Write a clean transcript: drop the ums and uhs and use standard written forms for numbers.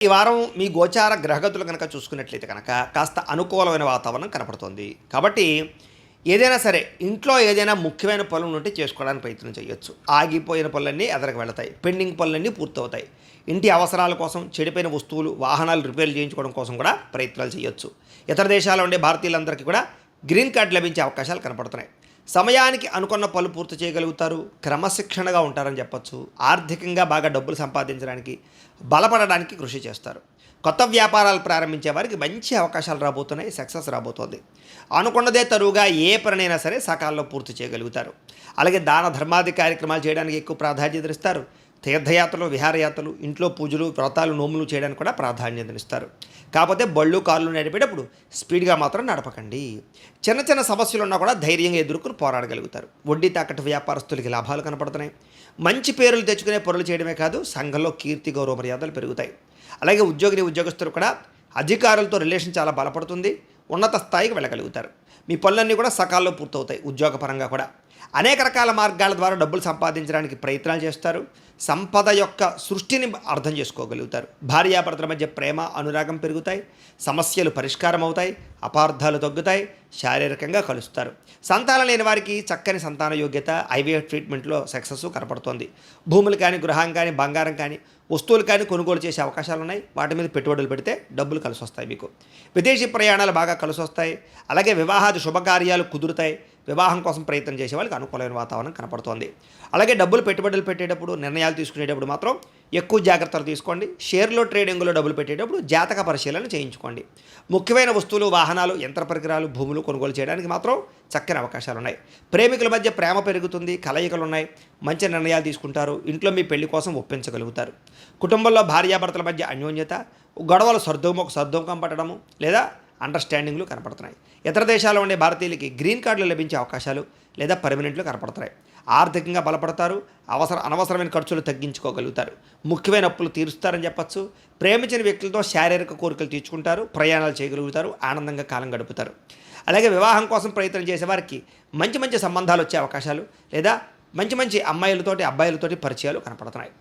ఈ వారం మీ గోచార గ్రహగతులు కనుక చూసుకున్నట్లయితే కనుక కాస్త అనుకూలమైన వాతావరణం కనపడుతుంది. కాబట్టి ఏదైనా సరే ఇంట్లో ఏదైనా ముఖ్యమైన పనులు ఉంటే చేసుకోవడానికి ప్రయత్నం చేయొచ్చు. ఆగిపోయిన పనులన్నీ ఎదరికి వెళతాయి. పెండింగ్ పనులన్నీ పూర్తవుతాయి. ఇంటి అవసరాల కోసం చెడిపోయిన వస్తువులు, వాహనాలు రిపేర్లు చేయించుకోవడం కోసం కూడా ప్రయత్నాలు చేయొచ్చు. ఇతర దేశాల్లో ఉండే భారతీయులందరికీ కూడా గ్రీన్ కార్డు లభించే అవకాశాలు కనపడుతున్నాయి. సమయానికి అనుకున్న పనులు పూర్తి చేయగలుగుతారు. క్రమశిక్షణగా ఉంటారని చెప్పొచ్చు. ఆర్థికంగా బాగా డబ్బులు సంపాదించడానికి, బలపడడానికి కృషి చేస్తారు. కొత్త వ్యాపారాలు ప్రారంభించే వారికి మంచి అవకాశాలు రాబోతున్నాయి. సక్సెస్ రాబోతోంది. అనుకున్నదే తరువుగా ఏ పనినైనా సరే సకాలంలో పూర్తి చేయగలుగుతారు. అలాగే దాన ధర్మాది కార్యక్రమాలు చేయడానికి ఎక్కువ ప్రాధాన్యతనిస్తారు. తీర్థయాత్రలు, విహారయాత్రలు, ఇంట్లో పూజలు, వ్రతాలు, నోములు చేయడానికి కూడా ప్రాధాన్యతనిస్తారు. కాకపోతే బళ్ళు కార్లు నడిపేటప్పుడు స్పీడ్గా మాత్రం నడపకండి. చిన్న చిన్న సమస్యలు ఉన్నా కూడా ధైర్యంగా ఎదుర్కొని పోరాడగలుగుతారు. వడ్డీ తాకట్టు వ్యాపారస్తులకి లాభాలు కనపడుతున్నాయి. మంచి పేర్లు తెచ్చుకునే పనులు చేయడమే కాదు, సంఘంలో కీర్తి, గౌరవ మర్యాదలు పెరుగుతాయి. అలాగే ఉద్యోగస్తులు కూడా అధికారులతో రిలేషన్ చాలా బలపడుతుంది. ఉన్నత స్థాయికి వెళ్ళగలుగుతారు. మీ పనులన్నీ కూడా సకాలంలో పూర్తవుతాయి. ఉద్యోగపరంగా కూడా అనేక రకాల మార్గాల ద్వారా డబ్బులు సంపాదించడానికి ప్రయత్నాలు చేస్తారు. సంపద యొక్క సృష్టిని అర్థం చేసుకోగలుగుతారు. భార్యాభర్తల మధ్య ప్రేమ, అనురాగం పెరుగుతాయి. సమస్యలు పరిష్కారం అవుతాయి. అపార్థాలు తగ్గుతాయి. శారీరకంగా కలుస్తారు. సంతానం లేని వారికి చక్కని సంతాన యోగ్యత, ఐవీఎఫ్ ట్రీట్మెంట్లో సక్సెస్ కనపడుతోంది. భూములు కానీ, గృహం కానీ, బంగారం కానీ, వస్తువులు కానీ కొనుగోలు చేసే అవకాశాలు ఉన్నాయి. వాటి మీద పెట్టుబడులు పెడితే డబ్బులు కలిసి వస్తాయి. మీకు విదేశీ ప్రయాణాలు బాగా కలిసి వస్తాయి. అలాగే వివాహాది శుభకార్యాలు కుదురుతాయి. వివాహం కోసం ప్రయత్నం చేసే వాళ్ళకి అనుకూలమైన వాతావరణం కనపడుతోంది. అలాగే డబ్బులు పెట్టుబడులు పెట్టేటప్పుడు, నిర్ణయాలు తీసుకునేటప్పుడు మాత్రం ఎక్కువ జాగ్రత్తలు తీసుకోండి. షేర్లో, ట్రేడింగ్లో డబ్బులు పెట్టేటప్పుడు జాతక పరిశీలన చేయించుకోండి. ముఖ్యమైన వస్తువులు, వాహనాలు, యంత్ర పరికరాలు, భూములు కొనుగోలు చేయడానికి మాత్రం చక్కని అవకాశాలు ఉన్నాయి. ప్రేమికుల మధ్య ప్రేమ పెరుగుతుంది. కలయికలు ఉన్నాయి. మంచి నిర్ణయాలు తీసుకుంటారు. ఇంట్లో మీ పెళ్లి కోసం ఒప్పించగలుగుతారు. కుటుంబంలో భార్యాభర్తల మధ్య అన్యోన్యత, గొడవలు సర్దుముఖం పట్టడము లేదా అండర్స్టాండింగ్లు కనపడుతున్నాయి. ఇతర దేశాల్లో ఉండే భారతీయులకి గ్రీన్ కార్డులు లభించే అవకాశాలు లేదా పర్మనెంట్లు కనపడుతున్నాయి. ఆర్థికంగా బలపడతారు. అనవసరమైన ఖర్చులు తగ్గించుకోగలుగుతారు. ముఖ్యమైన అప్పులు తీరుస్తారని చెప్పచ్చు. ప్రేమించిన వ్యక్తులతో శారీరక కోరికలు తీర్చుకుంటారు. ప్రయాణాలు చేయగలుగుతారు. ఆనందంగా కాలం గడుపుతారు. అలాగే వివాహం కోసం ప్రయత్నం చేసేవారికి మంచి సంబంధాలు వచ్చే అవకాశాలు లేదా మంచి అమ్మాయిలతోటి, అబ్బాయిలతోటి పరిచయాలు కనపడుతున్నాయి.